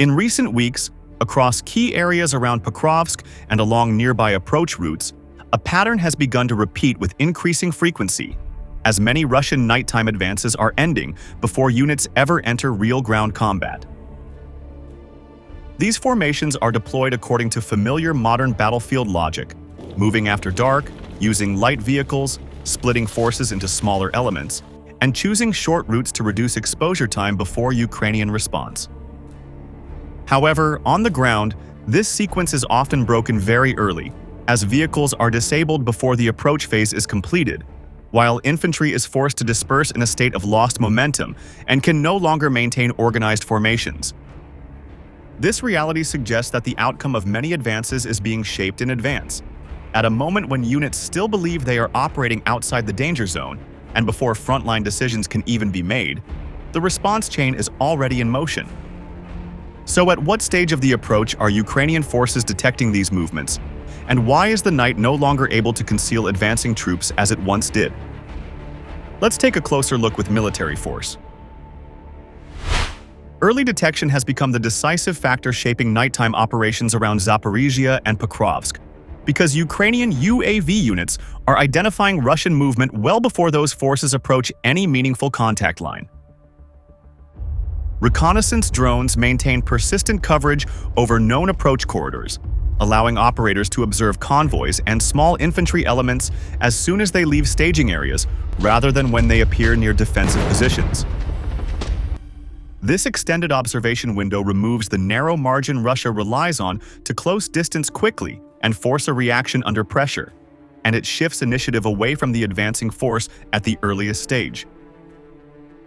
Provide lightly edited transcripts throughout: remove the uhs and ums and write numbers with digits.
In recent weeks, across key areas around Pokrovsk and along nearby approach routes, a pattern has begun to repeat with increasing frequency, as many Russian nighttime advances are ending before units ever enter real ground combat. These formations are deployed according to familiar modern battlefield logic, moving after dark, using light vehicles, splitting forces into smaller elements, and choosing short routes to reduce exposure time before Ukrainian response. However, on the ground, this sequence is often broken very early, as vehicles are disabled before the approach phase is completed, while infantry is forced to disperse in a state of lost momentum and can no longer maintain organized formations. This reality suggests that the outcome of many advances is being shaped in advance, at a moment when units still believe they are operating outside the danger zone, and before frontline decisions can even be made, the response chain is already in motion. So at what stage of the approach are Ukrainian forces detecting these movements? And why is the night no longer able to conceal advancing troops as it once did? Let's take a closer look with military force. Early detection has become the decisive factor shaping nighttime operations around Zaporizhia and Pokrovsk, because Ukrainian UAV units are identifying Russian movement well before those forces approach any meaningful contact line. Reconnaissance drones maintain persistent coverage over known approach corridors, allowing operators to observe convoys and small infantry elements as soon as they leave staging areas, rather than when they appear near defensive positions. This extended observation window removes the narrow margin Russia relies on to close distance quickly and force a reaction under pressure, and it shifts initiative away from the advancing force at the earliest stage.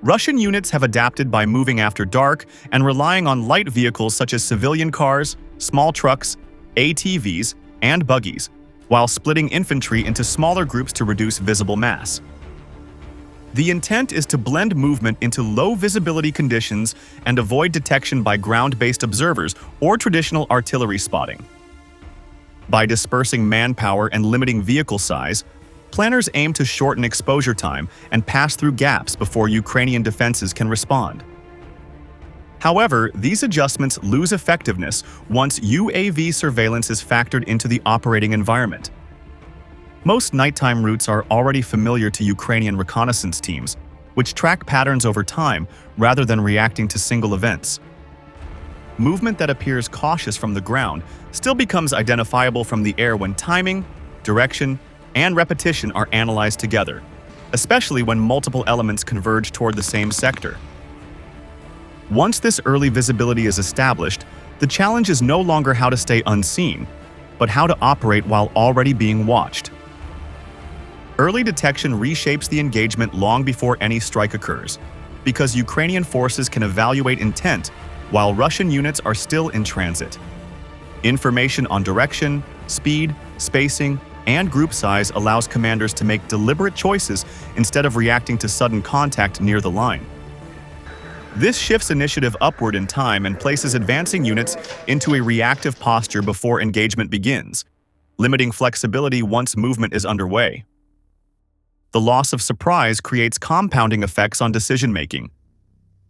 Russian units have adapted by moving after dark and relying on light vehicles such as civilian cars, small trucks, ATVs, and buggies, while splitting infantry into smaller groups to reduce visible mass. The intent is to blend movement into low-visibility conditions and avoid detection by ground-based observers or traditional artillery spotting. By dispersing manpower and limiting vehicle size, planners aim to shorten exposure time and pass through gaps before Ukrainian defenses can respond. However, these adjustments lose effectiveness once UAV surveillance is factored into the operating environment. Most nighttime routes are already familiar to Ukrainian reconnaissance teams, which track patterns over time rather than reacting to single events. Movement that appears cautious from the ground still becomes identifiable from the air when timing, direction, and repetition are analyzed together, especially when multiple elements converge toward the same sector. Once this early visibility is established, the challenge is no longer how to stay unseen, but how to operate while already being watched. Early detection reshapes the engagement long before any strike occurs, because Ukrainian forces can evaluate intent while Russian units are still in transit. Information on direction, speed, spacing, and group size allows commanders to make deliberate choices instead of reacting to sudden contact near the line. This shifts initiative upward in time and places advancing units into a reactive posture before engagement begins, limiting flexibility once movement is underway. The loss of surprise creates compounding effects on decision-making.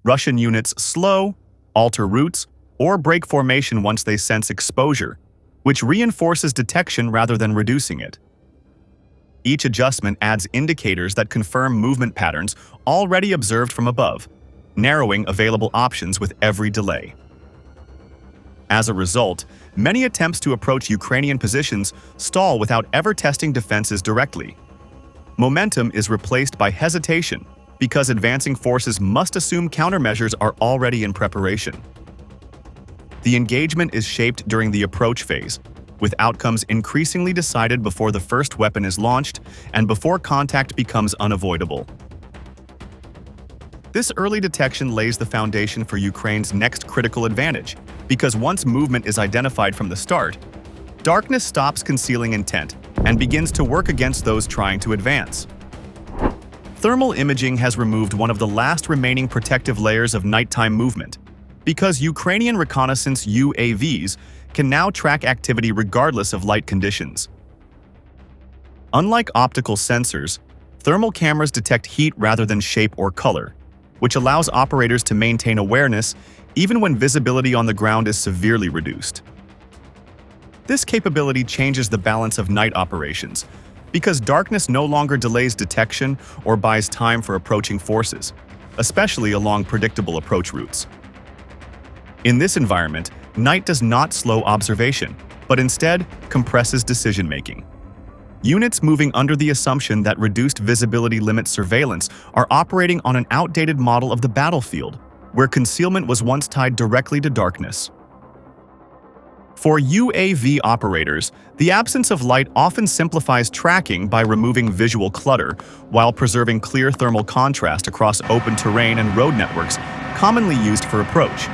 Russian units slow, alter routes, or break formation once they sense exposure, which reinforces detection rather than reducing it. Each adjustment adds indicators that confirm movement patterns already observed from above, narrowing available options with every delay. As a result, many attempts to approach Ukrainian positions stall without ever testing defenses directly. Momentum is replaced by hesitation because advancing forces must assume countermeasures are already in preparation. The engagement is shaped during the approach phase, with outcomes increasingly decided before the first weapon is launched and before contact becomes unavoidable. This early detection lays the foundation for Ukraine's next critical advantage, because once movement is identified from the start, darkness stops concealing intent and begins to work against those trying to advance. Thermal imaging has removed one of the last remaining protective layers of nighttime movement, because Ukrainian reconnaissance UAVs can now track activity regardless of light conditions. Unlike optical sensors, thermal cameras detect heat rather than shape or color, which allows operators to maintain awareness even when visibility on the ground is severely reduced. This capability changes the balance of night operations, because darkness no longer delays detection or buys time for approaching forces, especially along predictable approach routes. In this environment, night does not slow observation, but instead compresses decision-making. Units moving under the assumption that reduced visibility limits surveillance are operating on an outdated model of the battlefield, where concealment was once tied directly to darkness. For UAV operators, the absence of light often simplifies tracking by removing visual clutter while preserving clear thermal contrast across open terrain and road networks commonly used for approach.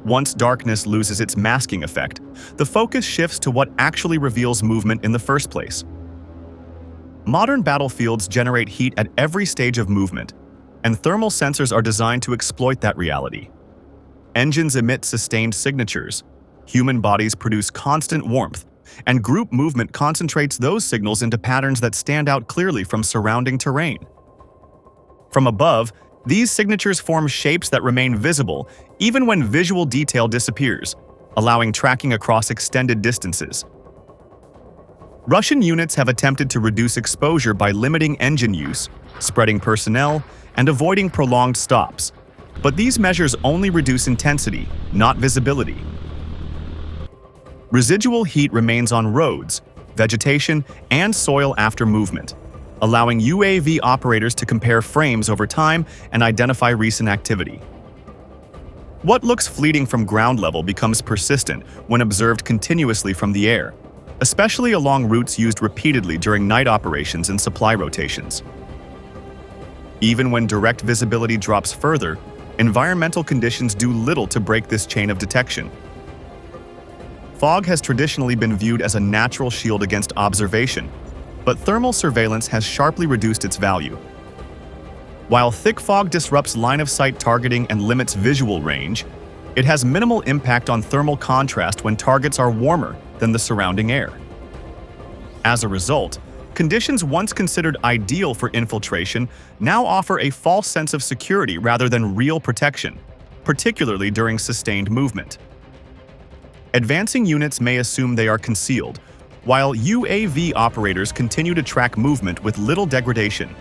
Once darkness loses its masking effect, the focus shifts to what actually reveals movement in the first place. Modern battlefields generate heat at every stage of movement, and thermal sensors are designed to exploit that reality. Engines emit sustained signatures, human bodies produce constant warmth, and group movement concentrates those signals into patterns that stand out clearly from surrounding terrain. From above, these signatures form shapes that remain visible even when visual detail disappears, allowing tracking across extended distances. Russian units have attempted to reduce exposure by limiting engine use, spreading personnel, and avoiding prolonged stops, but these measures only reduce intensity, not visibility. Residual heat remains on roads, vegetation, and soil after movement, allowing UAV operators to compare frames over time and identify recent activity. What looks fleeting from ground level becomes persistent when observed continuously from the air, especially along routes used repeatedly during night operations and supply rotations. Even when direct visibility drops further, environmental conditions do little to break this chain of detection. Fog has traditionally been viewed as a natural shield against observation, but thermal surveillance has sharply reduced its value. While thick fog disrupts line-of-sight targeting and limits visual range, it has minimal impact on thermal contrast when targets are warmer than the surrounding air. As a result, conditions once considered ideal for infiltration now offer a false sense of security rather than real protection, particularly during sustained movement. Advancing units may assume they are concealed, while UAV operators continue to track movement with little degradation.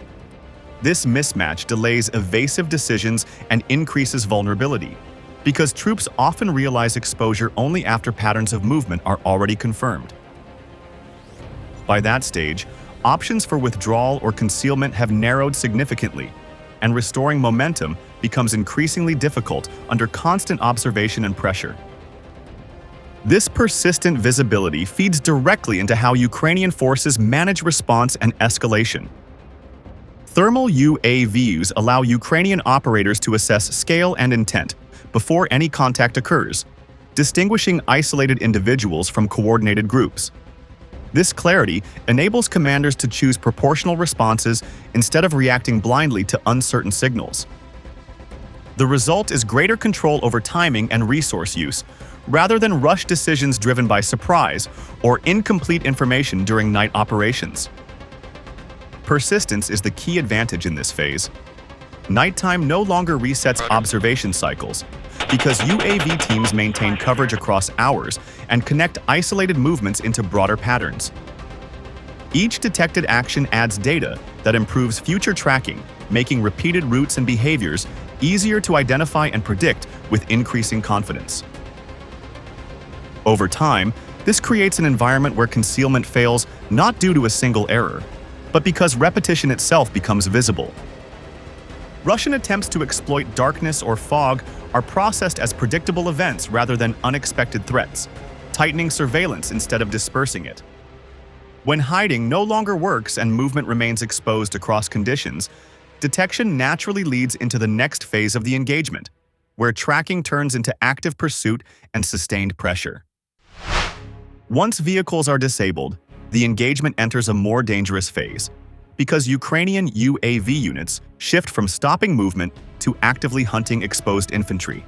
This mismatch delays evasive decisions and increases vulnerability, because troops often realize exposure only after patterns of movement are already confirmed. By that stage, options for withdrawal or concealment have narrowed significantly, and restoring momentum becomes increasingly difficult under constant observation and pressure. This persistent visibility feeds directly into how Ukrainian forces manage response and escalation. Thermal UAVs allow Ukrainian operators to assess scale and intent before any contact occurs, distinguishing isolated individuals from coordinated groups. This clarity enables commanders to choose proportional responses instead of reacting blindly to uncertain signals. The result is greater control over timing and resource use, rather than rushed decisions driven by surprise or incomplete information during night operations. Persistence is the key advantage in this phase. Nighttime no longer resets observation cycles, because UAV teams maintain coverage across hours and connect isolated movements into broader patterns. Each detected action adds data that improves future tracking, making repeated routes and behaviors easier to identify and predict with increasing confidence. Over time, this creates an environment where concealment fails not due to a single error, but because repetition itself becomes visible. Russian attempts to exploit darkness or fog are processed as predictable events rather than unexpected threats, tightening surveillance instead of dispersing it. When hiding no longer works and movement remains exposed across conditions, detection naturally leads into the next phase of the engagement, where tracking turns into active pursuit and sustained pressure. Once vehicles are disabled, the engagement enters a more dangerous phase, because Ukrainian UAV units shift from stopping movement to actively hunting exposed infantry.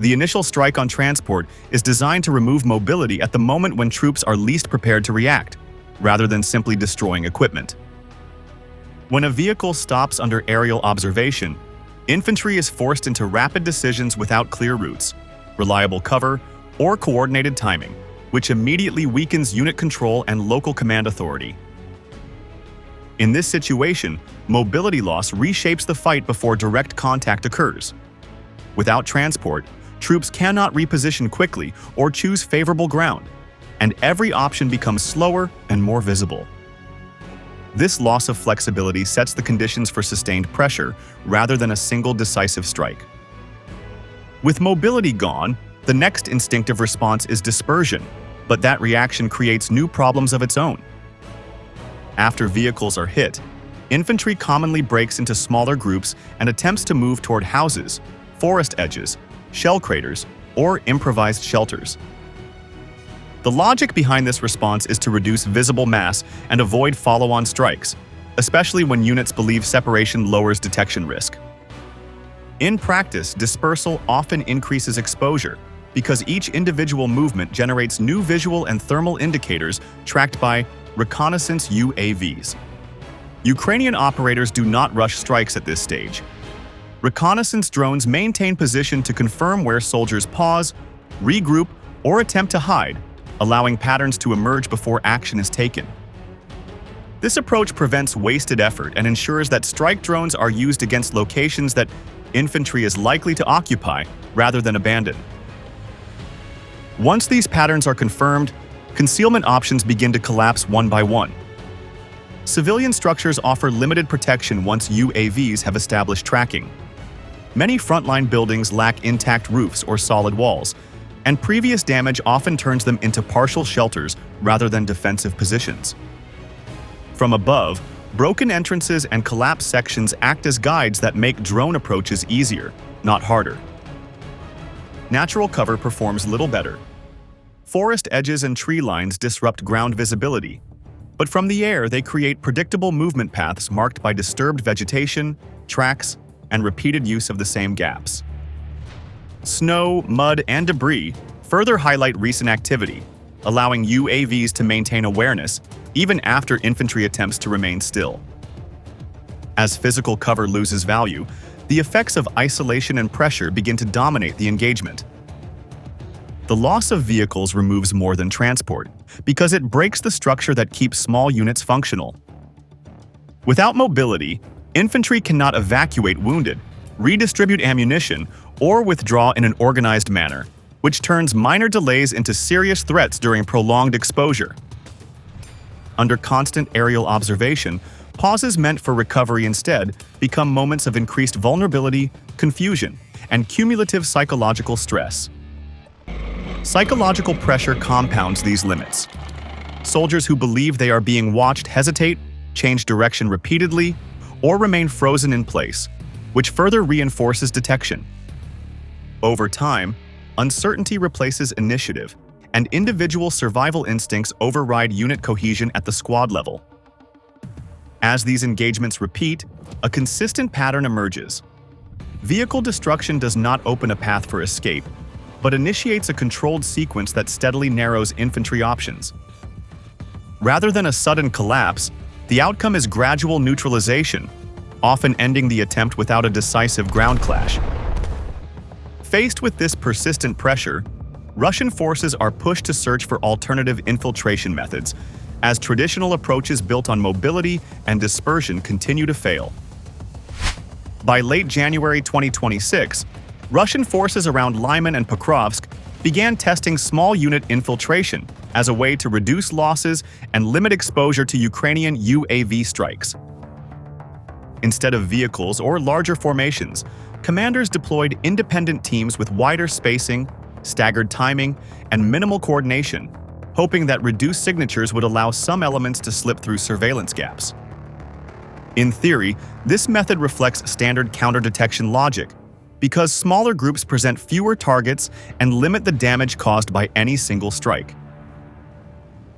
The initial strike on transport is designed to remove mobility at the moment when troops are least prepared to react, rather than simply destroying equipment. When a vehicle stops under aerial observation, infantry is forced into rapid decisions without clear routes, reliable cover, or coordinated timing, which immediately weakens unit control and local command authority. In this situation, mobility loss reshapes the fight before direct contact occurs. Without transport, troops cannot reposition quickly or choose favorable ground, and every option becomes slower and more visible. This loss of flexibility sets the conditions for sustained pressure rather than a single decisive strike. With mobility gone, the next instinctive response is dispersion, but that reaction creates new problems of its own. After vehicles are hit, infantry commonly breaks into smaller groups and attempts to move toward houses, forest edges, shell craters, or improvised shelters. The logic behind this response is to reduce visible mass and avoid follow-on strikes, especially when units believe separation lowers detection risk. In practice, dispersal often increases exposure because each individual movement generates new visual and thermal indicators tracked by reconnaissance UAVs. Ukrainian operators do not rush strikes at this stage. Reconnaissance drones maintain position to confirm where soldiers pause, regroup, or attempt to hide, allowing patterns to emerge before action is taken. This approach prevents wasted effort and ensures that strike drones are used against locations that infantry is likely to occupy rather than abandon. Once these patterns are confirmed, concealment options begin to collapse one by one. Civilian structures offer limited protection once UAVs have established tracking. Many frontline buildings lack intact roofs or solid walls, and previous damage often turns them into partial shelters rather than defensive positions. From above, broken entrances and collapsed sections act as guides that make drone approaches easier, not harder. Natural cover performs little better. Forest edges and tree lines disrupt ground visibility, but from the air they create predictable movement paths marked by disturbed vegetation, tracks, and repeated use of the same gaps. Snow, mud, and debris further highlight recent activity, allowing UAVs to maintain awareness even after infantry attempts to remain still. As physical cover loses value, the effects of isolation and pressure begin to dominate the engagement. The loss of vehicles removes more than transport, because it breaks the structure that keeps small units functional. Without mobility, infantry cannot evacuate wounded, redistribute ammunition, or withdraw in an organized manner, which turns minor delays into serious threats during prolonged exposure. Under constant aerial observation, pauses meant for recovery instead become moments of increased vulnerability, confusion, and cumulative psychological stress. Psychological pressure compounds these limits. Soldiers who believe they are being watched hesitate, change direction repeatedly, or remain frozen in place, which further reinforces detection. Over time, uncertainty replaces initiative, and individual survival instincts override unit cohesion at the squad level. As these engagements repeat, a consistent pattern emerges. Vehicle destruction does not open a path for escape, but initiates a controlled sequence that steadily narrows infantry options. Rather than a sudden collapse, the outcome is gradual neutralization, often ending the attempt without a decisive ground clash. Faced with this persistent pressure, Russian forces are pushed to search for alternative infiltration methods, as traditional approaches built on mobility and dispersion continue to fail. By late January 2026, Russian forces around Lyman and Pokrovsk began testing small unit infiltration as a way to reduce losses and limit exposure to Ukrainian UAV strikes. Instead of vehicles or larger formations, commanders deployed independent teams with wider spacing, staggered timing, and minimal coordination, hoping that reduced signatures would allow some elements to slip through surveillance gaps. In theory, this method reflects standard counter-detection logic, because smaller groups present fewer targets and limit the damage caused by any single strike.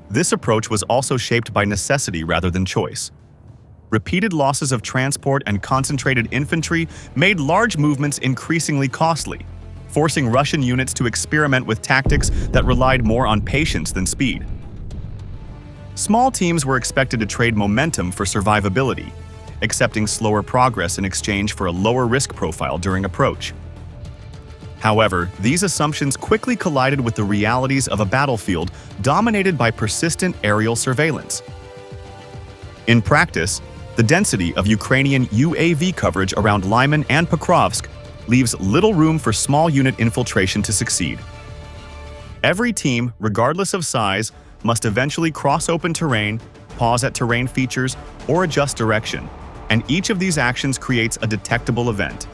This approach was also shaped by necessity rather than choice. Repeated losses of transport and concentrated infantry made large movements increasingly costly, forcing Russian units to experiment with tactics that relied more on patience than speed. Small teams were expected to trade momentum for survivability, accepting slower progress in exchange for a lower risk profile during approach. However, these assumptions quickly collided with the realities of a battlefield dominated by persistent aerial surveillance. In practice, the density of Ukrainian UAV coverage around Lyman and Pokrovsk leaves little room for small unit infiltration to succeed. Every team, regardless of size, must eventually cross open terrain, pause at terrain features, or adjust direction, and each of these actions creates a detectable event.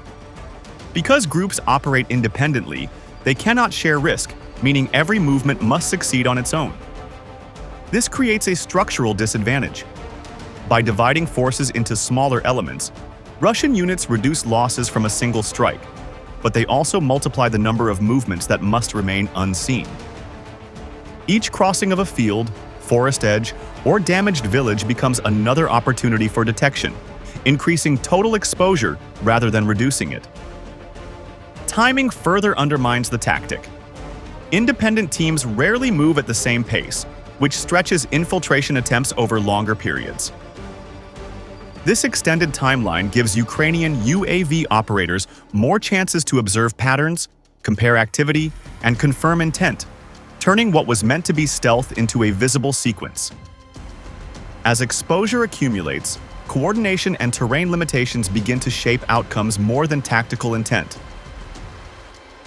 Because groups operate independently, they cannot share risk, meaning every movement must succeed on its own. This creates a structural disadvantage. By dividing forces into smaller elements, Russian units reduce losses from a single strike, but they also multiply the number of movements that must remain unseen. Each crossing of a field, forest edge, or damaged village becomes another opportunity for detection, increasing total exposure rather than reducing it. Timing further undermines the tactic. Independent teams rarely move at the same pace, which stretches infiltration attempts over longer periods. This extended timeline gives Ukrainian UAV operators more chances to observe patterns, compare activity, and confirm intent, turning what was meant to be stealth into a visible sequence. As exposure accumulates, coordination and terrain limitations begin to shape outcomes more than tactical intent.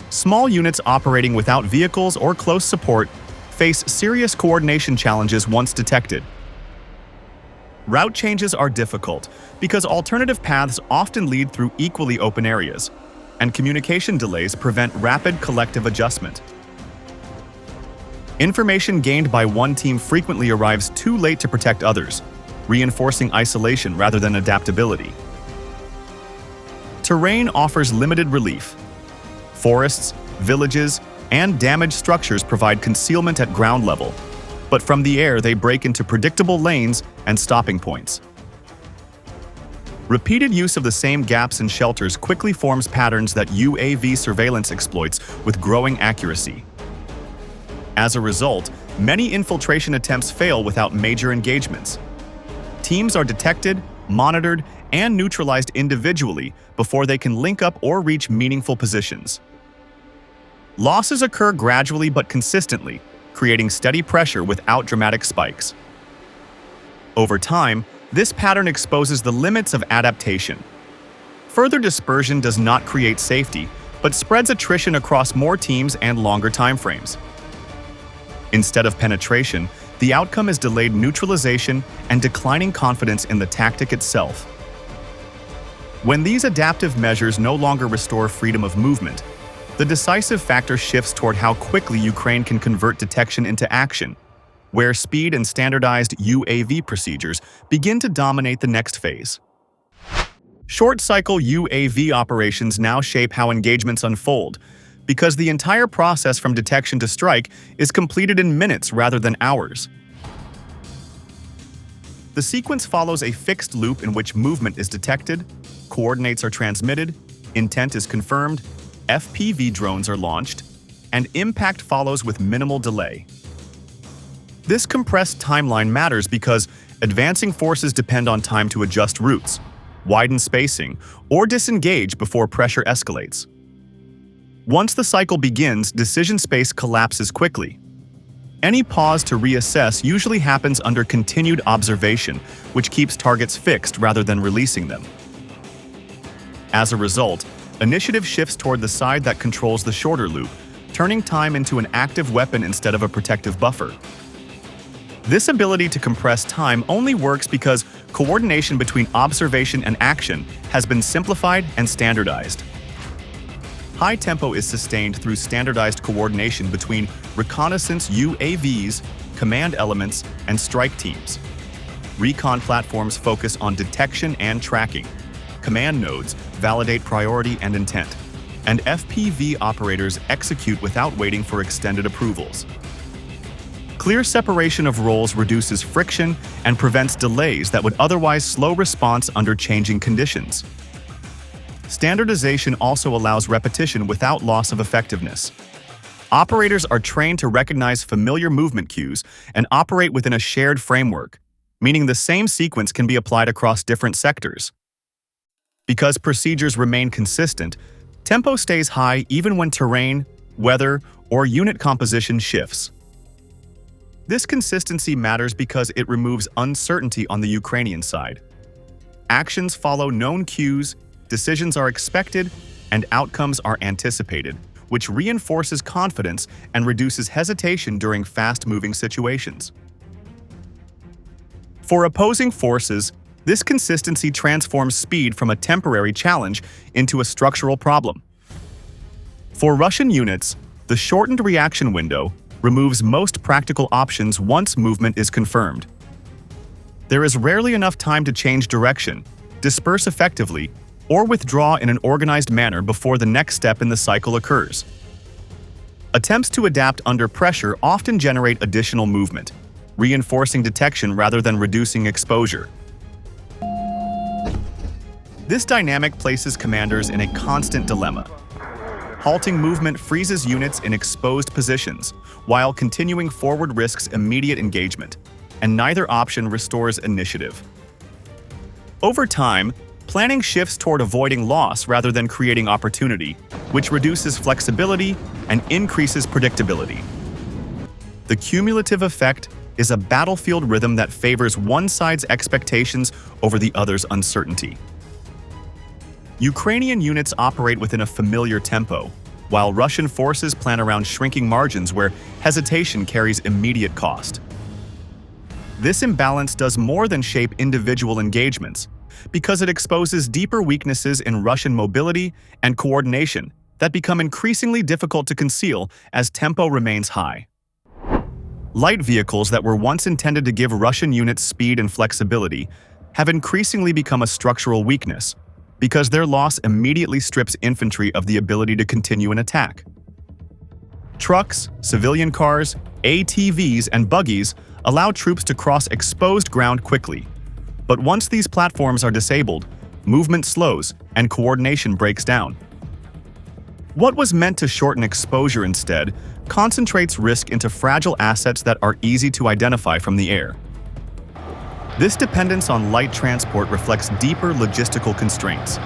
Small units operating without vehicles or close support face serious coordination challenges once detected. Route changes are difficult because alternative paths often lead through equally open areas, and communication delays prevent rapid collective adjustment. Information gained by one team frequently arrives too late to protect others, reinforcing isolation rather than adaptability. Terrain offers limited relief. Forests, villages, and damaged structures provide concealment at ground level, but from the air they break into predictable lanes and stopping points. Repeated use of the same gaps and shelters quickly forms patterns that UAV surveillance exploits with growing accuracy. As a result, many infiltration attempts fail without major engagements. Teams are detected, monitored, and neutralized individually before they can link up or reach meaningful positions. Losses occur gradually but consistently, creating steady pressure without dramatic spikes. Over time, this pattern exposes the limits of adaptation. Further dispersion does not create safety, but spreads attrition across more teams and longer timeframes. Instead of penetration, the outcome is delayed neutralization and declining confidence in the tactic itself. When these adaptive measures no longer restore freedom of movement, the decisive factor shifts toward how quickly Ukraine can convert detection into action, where speed and standardized UAV procedures begin to dominate the next phase. Short-cycle UAV operations now shape how engagements unfold, because the entire process from detection to strike is completed in minutes rather than hours. The sequence follows a fixed loop in which movement is detected, coordinates are transmitted, intent is confirmed, FPV drones are launched, and impact follows with minimal delay. This compressed timeline matters because advancing forces depend on time to adjust routes, widen spacing, or disengage before pressure escalates. Once the cycle begins, decision space collapses quickly. Any pause to reassess usually happens under continued observation, which keeps targets fixed rather than releasing them. As a result, initiative shifts toward the side that controls the shorter loop, turning time into an active weapon instead of a protective buffer. This ability to compress time only works because coordination between observation and action has been simplified and standardized. High tempo is sustained through standardized coordination between reconnaissance UAVs, command elements, and strike teams. Recon platforms focus on detection and tracking. Command nodes validate priority and intent, and FPV operators execute without waiting for extended approvals. Clear separation of roles reduces friction and prevents delays that would otherwise slow response under changing conditions. Standardization also allows repetition without loss of effectiveness. Operators are trained to recognize familiar movement cues and operate within a shared framework, meaning the same sequence can be applied across different sectors. Because procedures remain consistent, tempo stays high even when terrain, weather, or unit composition shifts. This consistency matters because it removes uncertainty on the Ukrainian side. Actions follow known cues, decisions are expected, and outcomes are anticipated, which reinforces confidence and reduces hesitation during fast-moving situations. For opposing forces, this consistency transforms speed from a temporary challenge into a structural problem. For Russian units, the shortened reaction window removes most practical options once movement is confirmed. There is rarely enough time to change direction, disperse effectively, or withdraw in an organized manner before the next step in the cycle occurs. Attempts to adapt under pressure often generate additional movement, reinforcing detection rather than reducing exposure. This dynamic places commanders in a constant dilemma. Halting movement freezes units in exposed positions, while continuing forward risks immediate engagement, and neither option restores initiative. Over time, planning shifts toward avoiding loss rather than creating opportunity, which reduces flexibility and increases predictability. The cumulative effect is a battlefield rhythm that favors one side's expectations over the other's uncertainty. Ukrainian units operate within a familiar tempo, while Russian forces plan around shrinking margins where hesitation carries immediate cost. This imbalance does more than shape individual engagements, because it exposes deeper weaknesses in Russian mobility and coordination that become increasingly difficult to conceal as tempo remains high. Light vehicles that were once intended to give Russian units speed and flexibility have increasingly become a structural weakness, because their loss immediately strips infantry of the ability to continue an attack. Trucks, civilian cars, ATVs, and buggies allow troops to cross exposed ground quickly. But once these platforms are disabled, movement slows and coordination breaks down. What was meant to shorten exposure instead concentrates risk into fragile assets that are easy to identify from the air. This dependence on light transport reflects deeper logistical constraints.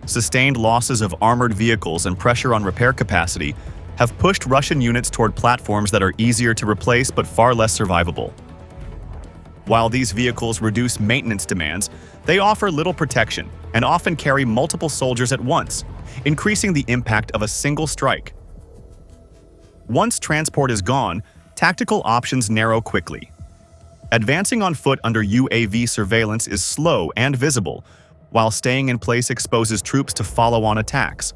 Sustained losses of armored vehicles and pressure on repair capacity have pushed Russian units toward platforms that are easier to replace but far less survivable. While these vehicles reduce maintenance demands, they offer little protection and often carry multiple soldiers at once, increasing the impact of a single strike. Once transport is gone, tactical options narrow quickly. Advancing on foot under UAV surveillance is slow and visible, while staying in place exposes troops to follow-on attacks.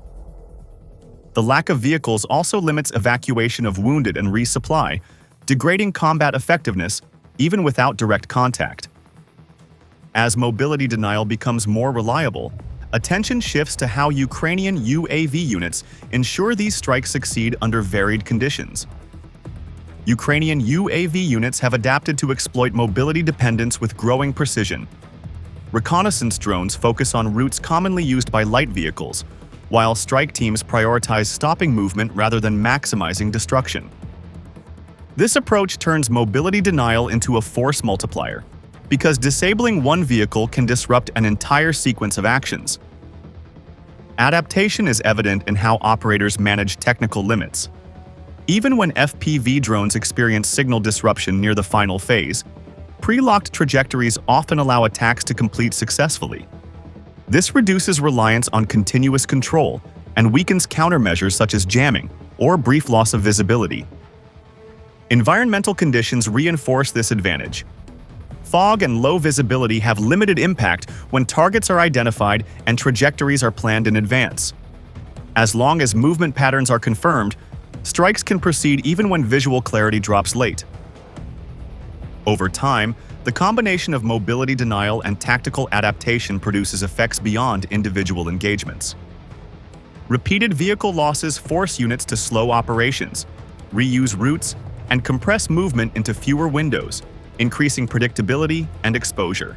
The lack of vehicles also limits evacuation of wounded and resupply, degrading combat effectiveness even without direct contact. As mobility denial becomes more reliable, attention shifts to how Ukrainian UAV units ensure these strikes succeed under varied conditions. Ukrainian UAV units have adapted to exploit mobility dependence with growing precision. Reconnaissance drones focus on routes commonly used by light vehicles, while strike teams prioritize stopping movement rather than maximizing destruction. This approach turns mobility denial into a force multiplier, because disabling one vehicle can disrupt an entire sequence of actions. Adaptation is evident in how operators manage technical limits. Even when FPV drones experience signal disruption near the final phase, pre-locked trajectories often allow attacks to complete successfully. This reduces reliance on continuous control and weakens countermeasures such as jamming or brief loss of visibility. Environmental conditions reinforce this advantage. Fog and low visibility have limited impact when targets are identified and trajectories are planned in advance. As long as movement patterns are confirmed, strikes can proceed even when visual clarity drops late. Over time, the combination of mobility denial and tactical adaptation produces effects beyond individual engagements. Repeated vehicle losses force units to slow operations, reuse routes, and compress movement into fewer windows, increasing predictability and exposure.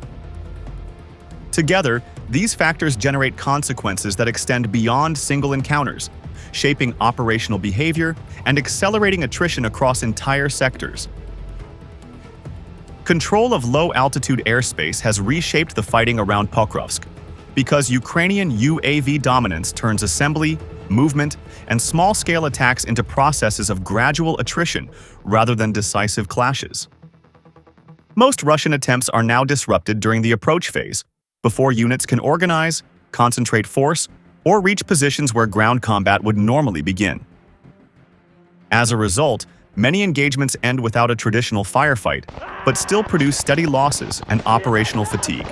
Together, these factors generate consequences that extend beyond single encounters, shaping operational behavior and accelerating attrition across entire sectors. Control of low-altitude airspace has reshaped the fighting around Pokrovsk, because Ukrainian UAV dominance turns assembly, movement, and small-scale attacks into processes of gradual attrition rather than decisive clashes. Most Russian attempts are now disrupted during the approach phase, before units can organize, concentrate force, or reach positions where ground combat would normally begin. As a result, many engagements end without a traditional firefight, but still produce steady losses and operational fatigue.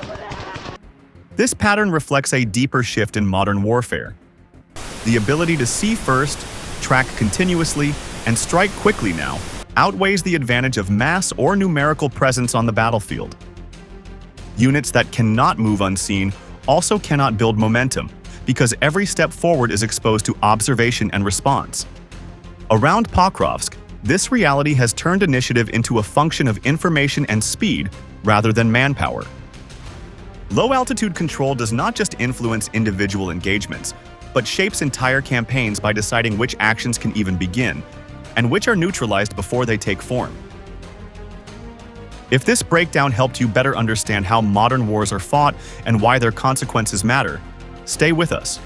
This pattern reflects a deeper shift in modern warfare. The ability to see first, track continuously, and strike quickly now outweighs the advantage of mass or numerical presence on the battlefield. Units that cannot move unseen also cannot build momentum, because every step forward is exposed to observation and response. Around Pokrovsk, this reality has turned initiative into a function of information and speed rather than manpower. Low-altitude control does not just influence individual engagements, but shapes entire campaigns by deciding which actions can even begin, and which are neutralized before they take form. If this breakdown helped you better understand how modern wars are fought and why their consequences matter, stay with us.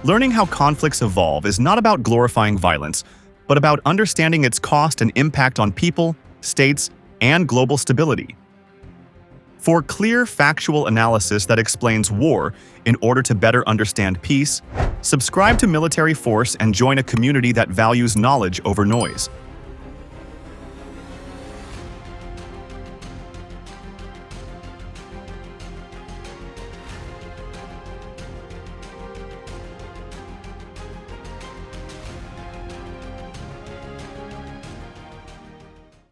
Learning how conflicts evolve is not about glorifying violence, but about understanding its cost and impact on people, states, and global stability. For clear, factual analysis that explains war in order to better understand peace, subscribe to Military Force and join a community that values knowledge over noise.